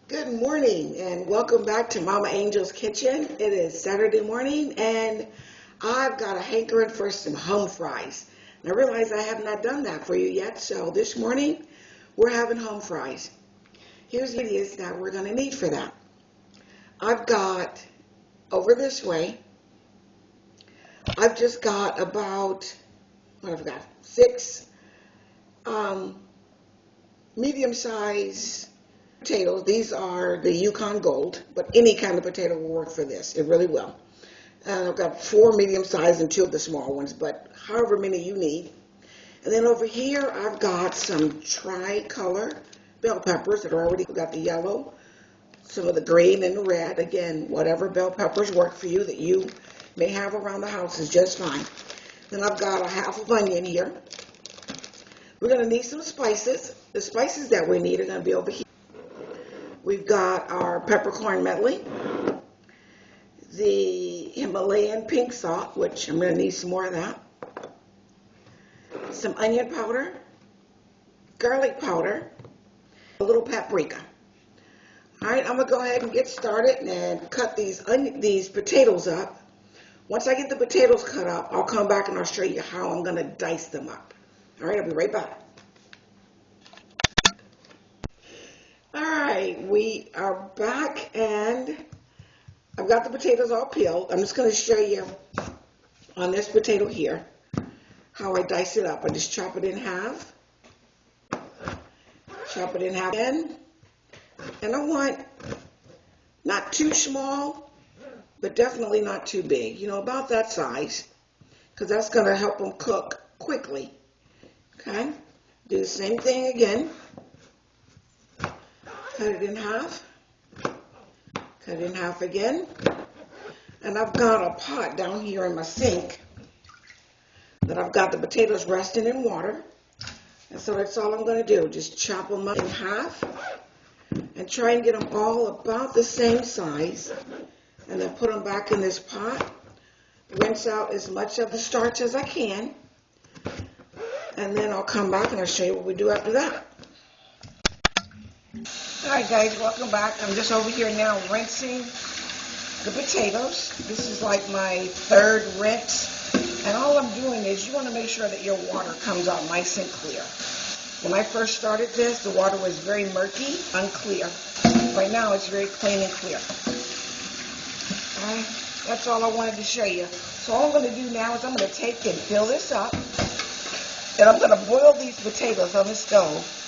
Good morning and welcome back to Mama Angel's Kitchen. It is Saturday morning and I've got a hankering for some home fries. And I realize I have not done that for you yet, so this morning we're having home fries. Here's the ingredients that we're going to need for that. I've got, over this way, I've just got about, what have I got, 6 medium-sized potatoes. These are the Yukon Gold, but any kind of potato will work for this. It really will. I've got 4 medium-sized and 2 of the small ones, but however many you need. And then over here, I've got some tricolor bell peppers that are already got the yellow, some of the green and the red. Again, whatever bell peppers work for you that you may have around the house is just fine. Then I've got a half of onion here. We're going to need some spices. The spices that we need are going to be over here. We've got our peppercorn medley, the Himalayan pink salt, which I'm going to need some more of that, some onion powder, garlic powder, a little paprika. All right, I'm going to go ahead and get started and cut these potatoes up. Once I get the potatoes cut up, I'll come back and I'll show you how I'm going to dice them up. All right, I'll be right back. All right, we are back and I've got the potatoes all peeled. I'm just going to show you on this potato here how I dice it up. I just chop it in half. Chop it in half again. And I want not too small, but definitely not too big. You know, about that size, because that's going to help them cook quickly. Okay? Do the same thing again. Cut it in half. Cut it in half again. And I've got a pot down here in my sink that I've got the potatoes resting in water. And so that's all I'm going to do. Just chop them up in half and try and get them all about the same size. And then put them back in this pot. Rinse out as much of the starch as I can. And then I'll come back and I'll show you what we do after that. Alright guys, welcome back. I'm just over here now rinsing the potatoes. This is like my 3rd rinse. And all I'm doing is you want to make sure that your water comes out nice and clear. When I first started this, the water was very murky, unclear. Right now it's very clean and clear. Alright, that's all I wanted to show you. So all I'm going to do now is I'm going to take and fill this up. And I'm going to boil these potatoes on the stove.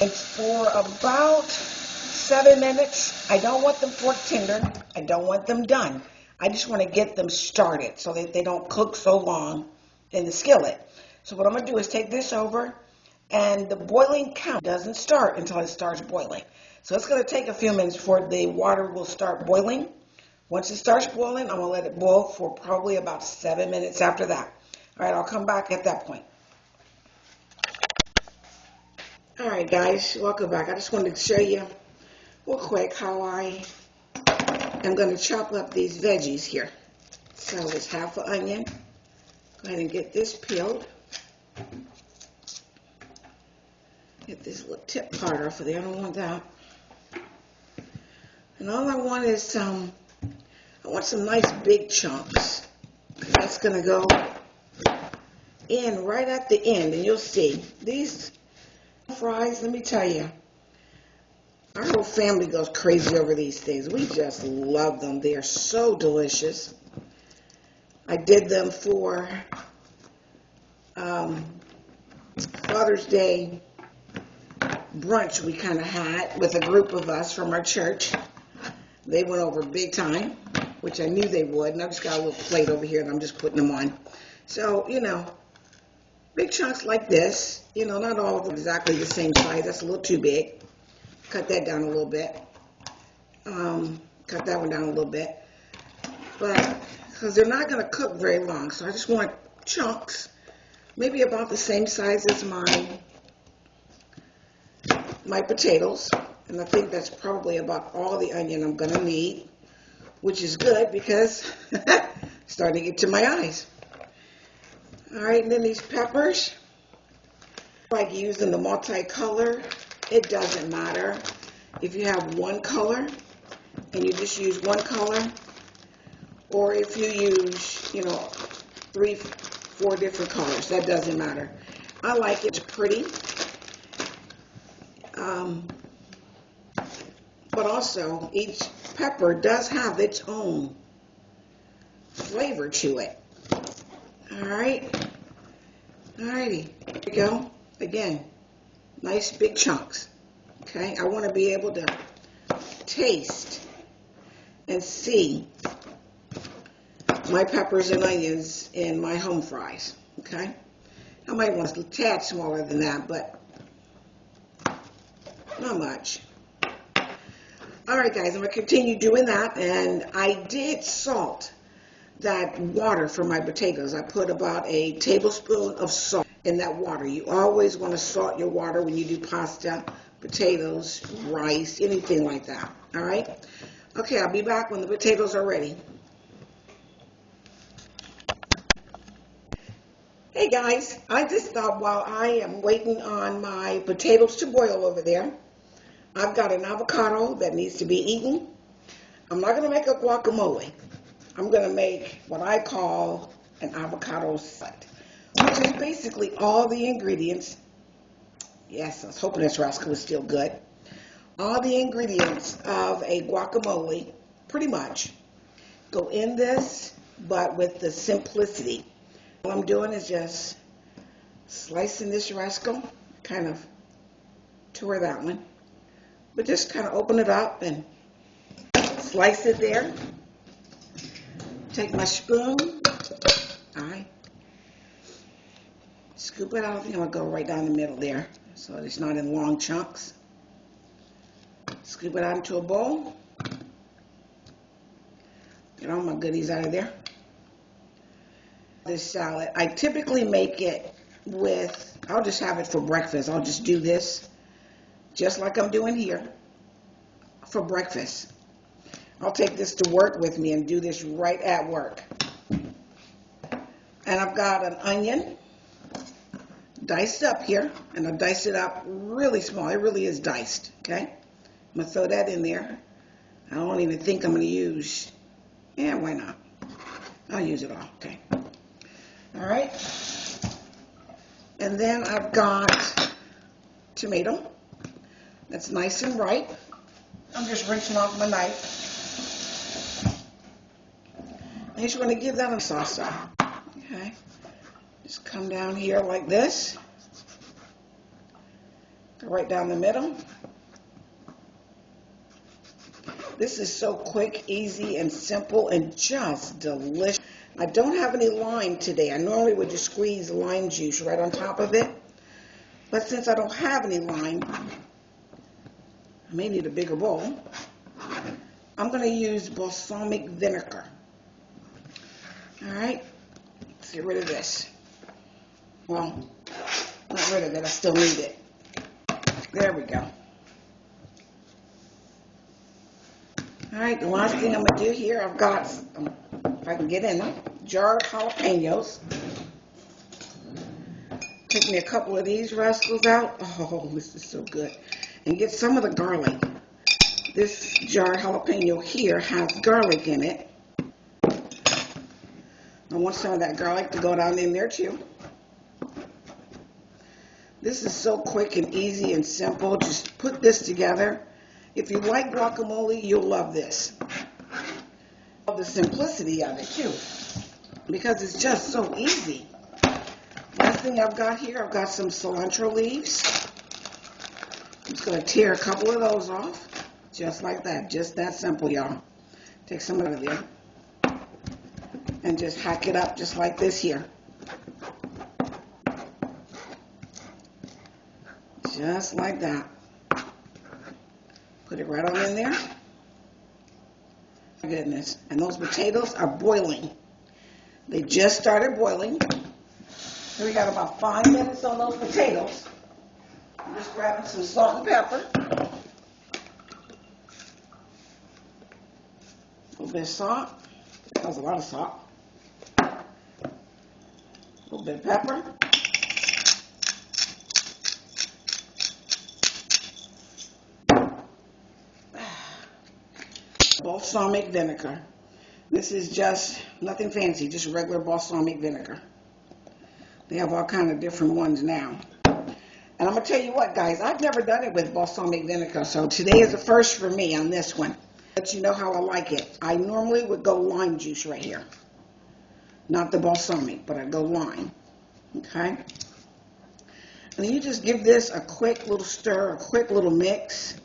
And for about 7 minutes. I don't want them fork tender. I don't want them done. I just want to get them started so that they don't cook so long in the skillet. So what I'm going to do is take this over, and the boiling count doesn't start until it starts boiling. So it's going to take a few minutes before the water will start boiling. Once it starts boiling, I'm going to let it boil for probably about 7 minutes after that. All right, I'll come back at that point. All right, guys, welcome back. I just wanted to show you real quick how I am going to chop up these veggies here. So it's half an onion. Go ahead and get this peeled. Get this little tip part off of there. I don't want that. And all I want is I want some nice big chunks. That's going to go in right at the end, and you'll see these fries. Let me tell you, our whole family goes crazy over these things. We just love them. They are so delicious. I did them for Father's Day brunch we kind of had with a group of us from our church. They went over big time, which I knew they would, and I've just got a little plate over here and I'm just putting them on. So, you know, big chunks like this, you know, not all of them exactly the same size. That's a little too big. Cut that down a little bit. Cut that one down a little bit. But, because they're not going to cook very long, so I just want chunks, maybe about the same size as my potatoes. And I think that's probably about all the onion I'm going to need, which is good because it's starting to get to my eyes. All right, and then these peppers, I like using the multicolor. It doesn't matter. if you have one color and you just use one color, or if you use, you know, 3, 4 different colors, that doesn't matter. I like it pretty, but also each pepper does have its own flavor to it. Alrighty, there we go. Again, nice big chunks. Okay, I want to be able to taste and see my peppers and onions in my home fries. Okay, I might want a tad smaller than that, but not much. Alright guys, I'm going to continue doing that, and I did salt that water for my potatoes. I put about a tablespoon of salt in that water. You always want to salt your water when you do pasta, potatoes, rice, anything like that. Alright? Okay, I'll be back when the potatoes are ready. Hey guys, I just thought while I am waiting on my potatoes to boil over there, I've got an avocado that needs to be eaten. I'm not going to make a guacamole. I'm going to make what I call an avocado salad, which is basically all the ingredients. Yes, I was hoping this rascal was still good. All the ingredients of a guacamole, pretty much, go in this, but with the simplicity. All I'm doing is just slicing this rascal, kind of tore that one, but just kind of open it up and slice it there. Take my spoon, all right, scoop it out. I think I'm going to go right down the middle there so it's not in long chunks. Scoop it out into a bowl. Get all my goodies out of there. This salad, I typically make it with, I'll just have it for breakfast. I'll just do this, just like I'm doing here, for breakfast. I'll take this to work with me and do this right at work. And I've got an onion diced up here, and I diced it up really small. It really is diced, okay? I'm going to throw that in there. I don't even think I'm going to use, yeah, why not? I'll use it all, okay. All right. And then I've got tomato that's nice and ripe. I'm just rinsing off my knife. I just want to give that a sauce up. Okay. Just come down here like this. Go right down the middle. This is so quick, easy, and simple, and just delicious. I don't have any lime today. I normally would just squeeze lime juice right on top of it. But since I don't have any lime, I may need a bigger bowl. I'm going to use balsamic vinegar. All right, let's get rid of this. Well, not rid of it, I still need it. There we go. All right, the last thing I'm going to do here, I've got, if I can get in them, jarred jalapenos. Take me a couple of these rascals out. Oh, this is so good. And get some of the garlic. This jarred jalapeno here has garlic in it. I want some of that garlic to go down in there too. This is so quick and easy and simple. Just put this together. If you like guacamole, you'll love this. I love the simplicity of it too, because it's just so easy. Last thing I've got here, I've got some cilantro leaves. I'm just going to tear a couple of those off, just like that. Just that simple, y'all. Take some out of there and just hack it up just like this here. Just like that. Put it right on in there. My goodness. And those potatoes are boiling. They just started boiling. So we got about 5 minutes on those potatoes. I'm just grabbing some salt and pepper. A little bit of salt. That was a lot of salt. A little bit of pepper. balsamic vinegar. This is just nothing fancy, just regular balsamic vinegar. They have all kind of different ones now. And I'm going to tell you what, guys, I've never done it with balsamic vinegar, so today is the first for me on this one. Let you know how I like it. I normally would go lime juice right here. Not the balsamic, but I go lime. Okay? And then you just give this a quick little stir, a quick little mix,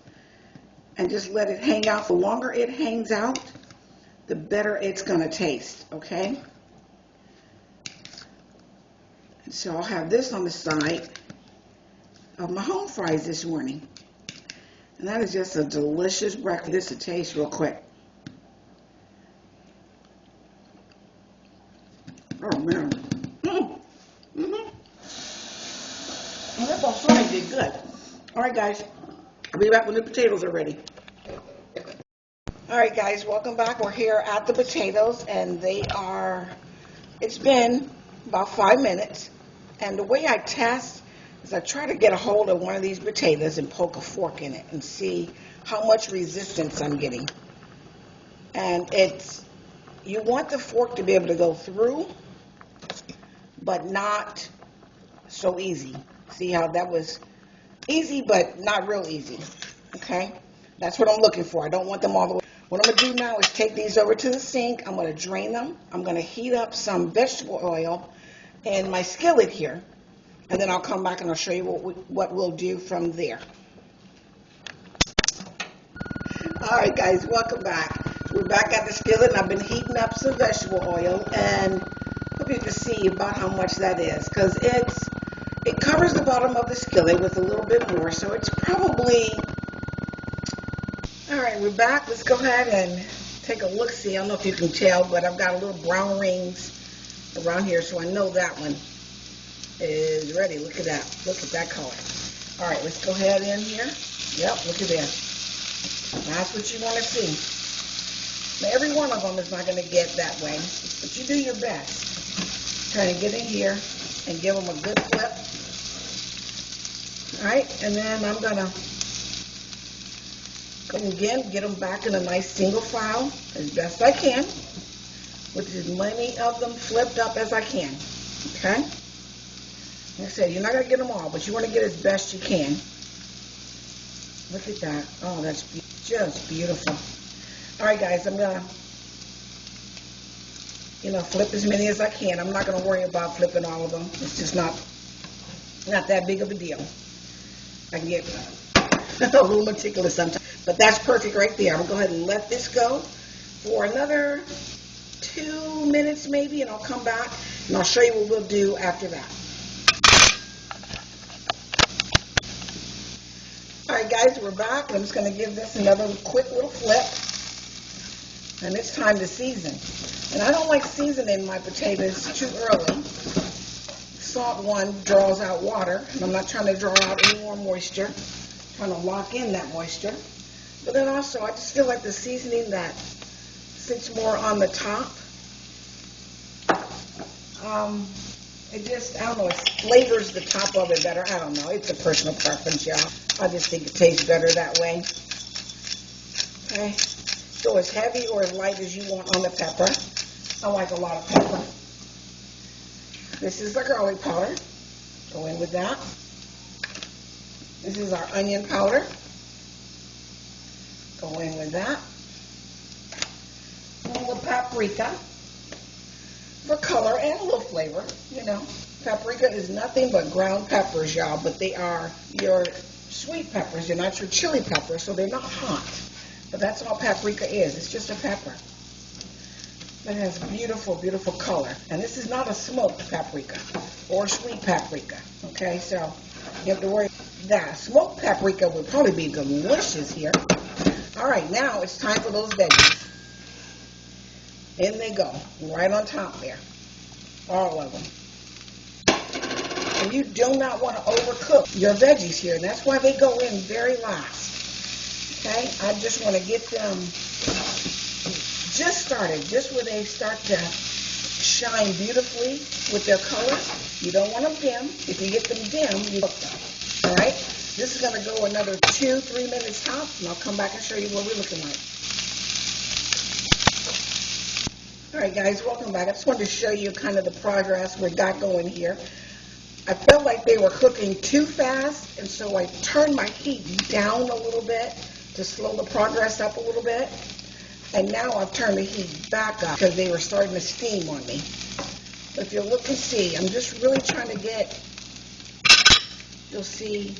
and just let it hang out. The longer it hangs out, the better it's going to taste, okay? And so I'll have this on the side of my home fries this morning. And that is just a delicious breakfast. This to taste real quick. Oh, man. Well, that balsamic did good. All right, guys. I'll be back when the potatoes are ready. All right, guys. Welcome back. We're here at the potatoes, and it's been about 5 minutes. And the way I test is I try to get a hold of one of these potatoes and poke a fork in it and see how much resistance I'm getting. And you want the fork to be able to go through, but not so easy. See how that was easy, but not real easy. Okay? That's what I'm looking for. I don't want them all the way. What I'm going to do now is take these over to the sink. I'm going to drain them. I'm going to heat up some vegetable oil in my skillet here. And then I'll come back and I'll show you what we'll do from there. All right, guys, welcome back. We're back at the skillet, and I've been heating up some vegetable oil, and hope you can see about how much that is, because it covers the bottom of the skillet with a little bit more, so it's probably... All right, we're back. Let's go ahead and take a look-see. I don't know if you can tell, but I've got a little brown rings around here, so I know that one is ready. Look at that. Look at that color. All right, let's go ahead in here. Yep, look at that. That's what you want to see. Now, every one of them is not going to get that way, but you do your best. Trying to get in here and give them a good flip. All right, and then I'm going to go again, get them back in a nice single file as best I can, with as many of them flipped up as I can. Okay? Like I said, you're not going to get them all, but you want to get as best you can. Look at that. Oh, that's just beautiful. All right, guys, I'm going to, flip as many as I can. I'm not going to worry about flipping all of them. It's just not that big of a deal. I can get a little meticulous sometimes. But that's perfect right there. I'm going to go ahead and let this go for another 2 minutes maybe, and I'll come back, and I'll show you what we'll do after that. All right, guys, we're back. I'm just going to give this another quick little flip. And it's time to season. And I don't like seasoning my potatoes too early. Salt one draws out water, and I'm not trying to draw out any more moisture. I'm trying to lock in that moisture. But then also, I just feel like the seasoning that sits more on the top, it just, I don't know, it flavors the top of it better. I don't know. It's a personal preference, y'all. I just think it tastes better that way. Okay. Go as heavy or as light as you want on the pepper. I like a lot of pepper. This is the garlic powder. Go in with that. This is our onion powder. Go in with that. And the paprika for color and a little flavor, Paprika is nothing but ground peppers, y'all, but they are your sweet peppers. They're not your chili peppers, so they're not hot. But that's all paprika is. It's just a pepper. It has beautiful, beautiful color. And this is not a smoked paprika or sweet paprika. Okay, so you have to worry about that. Smoked paprika would probably be delicious here. All right, now it's time for those veggies. In they go, right on top there. All of them. And you do not want to overcook your veggies here. And that's why they go in very last. Okay, I just want to get them just started, just where they start to shine beautifully with their colors. You don't want them dim. If you get them dim, you cook them. All right, this is going to go another 2-3 minutes tops, and I'll come back and show you what we're looking like. All right, guys, welcome back. I just wanted to show you kind of the progress we got going here. I felt like they were cooking too fast, and so I turned my heat down a little bit to slow the progress up a little bit. And now I've turned the heat back up because they were starting to steam on me. But if you look and see, I'm just really trying to get, you'll see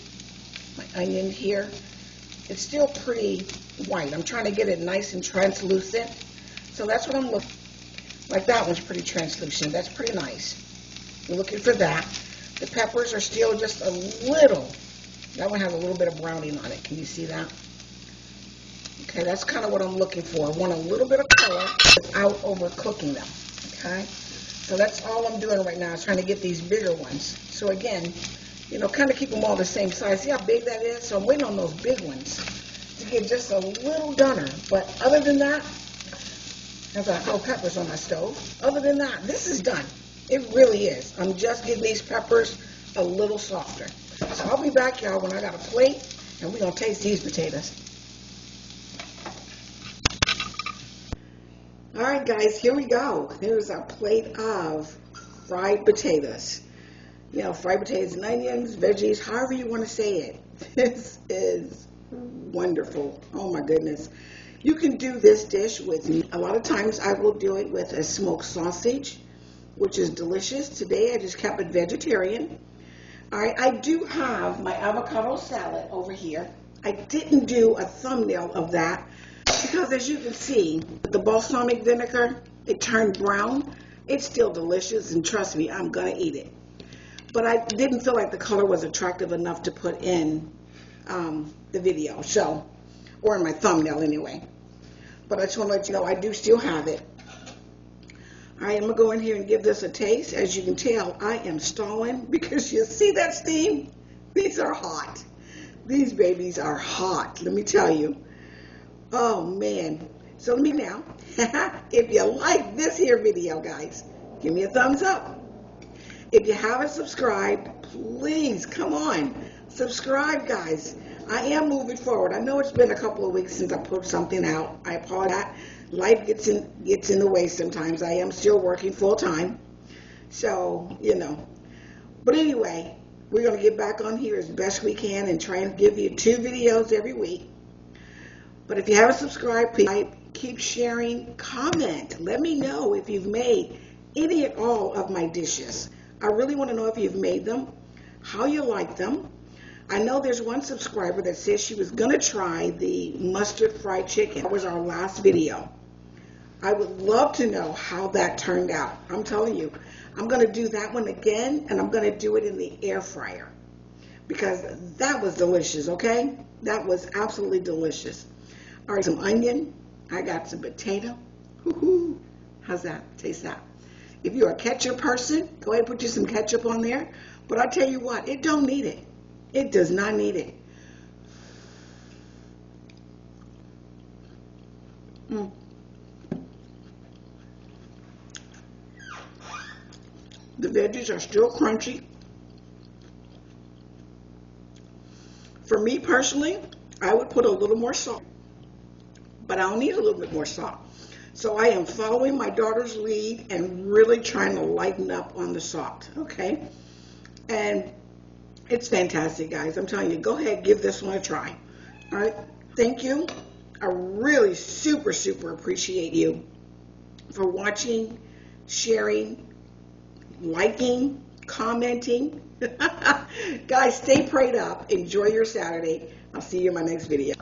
my onion here. It's still pretty white. I'm trying to get it nice and translucent. So that's what I'm looking for. Like that one's pretty translucent. That's pretty nice. You're looking for that. The peppers are still just a little. That one has a little bit of browning on it. Can you see that? Okay, that's kind of what I'm looking for. I want a little bit of color without overcooking them. Okay? So that's all I'm doing right now is trying to get these bigger ones. So again, you know, kind of keep them all the same size. See how big that is? So I'm waiting on those big ones to get just a little dunner. But other than that, I've got no peppers on my stove. Other than that, this is done. It really is. I'm just getting these peppers a little softer. So I'll be back, y'all, when I got a plate, and we're going to taste these potatoes. All right, guys, here we go. Here's our plate of fried potatoes. You know, fried potatoes and onions, veggies, however you want to say it. This is wonderful. Oh, my goodness. You can do this dish with me. A lot of times I will do it with a smoked sausage, which is delicious. Today I just kept it vegetarian. All right, I do have my avocado salad over here. I didn't do a thumbnail of that because, as you can see, the balsamic vinegar, it turned brown. It's still delicious, and trust me, I'm going to eat it. But I didn't feel like the color was attractive enough to put in the video, so, or in my thumbnail anyway. But I just want to let you know I do still have it. All right, I'm going to go in here and give this a taste. As you can tell, I am stalling because you see that steam? These are hot. These babies are hot, let me tell you. Oh, man. So let me now, if you like this here video, guys, give me a thumbs up. If you haven't subscribed, please, come on, subscribe, guys. I am moving forward. I know it's been a couple of weeks since I put something out. I apologize. Life gets in the way sometimes. I am still working full time. So, you know. But anyway, we're going to get back on here as best we can and try and give you 2 videos every week. But if you haven't subscribed, please keep sharing, comment. Let me know if you've made any at all of my dishes. I really want to know if you've made them, how you like them. I know there's one subscriber that says she was going to try the mustard fried chicken. That was our last video. I would love to know how that turned out. I'm telling you, I'm going to do that one again, and I'm going to do it in the air fryer because that was delicious, okay? That was absolutely delicious. All right, some onion. I got some potato. Woo-hoo. How's that? Taste that. If you're a ketchup person, go ahead and put you some ketchup on there. But I tell you what, it don't need it. It does not need it. The veggies are still crunchy. For me personally, I would put a little more salt, but I don't need a little bit more salt. So I am following my daughter's lead and really trying to lighten up on the salt, okay? And it's fantastic, guys. I'm telling you, go ahead, give this one a try. All right, thank you. I really super appreciate you for watching, sharing, liking, commenting. Guys, stay prayed up. Enjoy your Saturday. I'll see you in my next video.